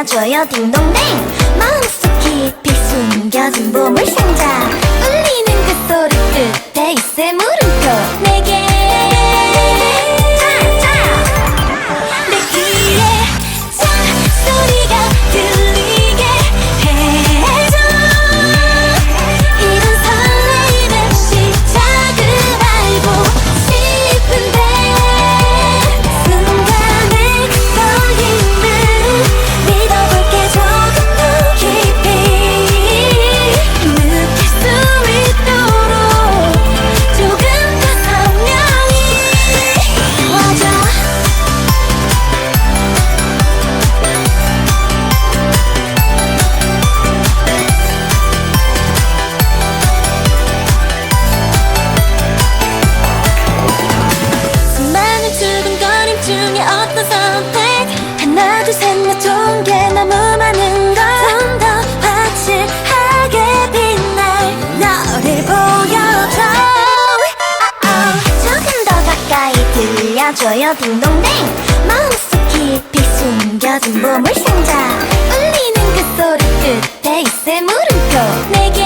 들려줘요 딩동댕. 마음속 깊이 숨겨진 보물상자. 울리는 그 소리 끝에 있을 물음표 내게 내 귀에 자 소리가 들리게 해줘. 이런 설레임의 시작을 알고 싶은데 순간의 떨림을 믿어볼게. 조금 더 깊이 느낄 수 있도록 조금 더 선명히 와줘. 수많은 두근거림 중에 어떤 선택. 하나 둘 셋 넷 좋은 게 너무 많은 걸. 좀 더 확실하게 빛날 너를 보여줘. 조금 더 가까이 들려줘요 딩동댕. 마음속 깊이 숨겨진 보물상자. 울리는 그 소리 끝에 있을 물음표 내게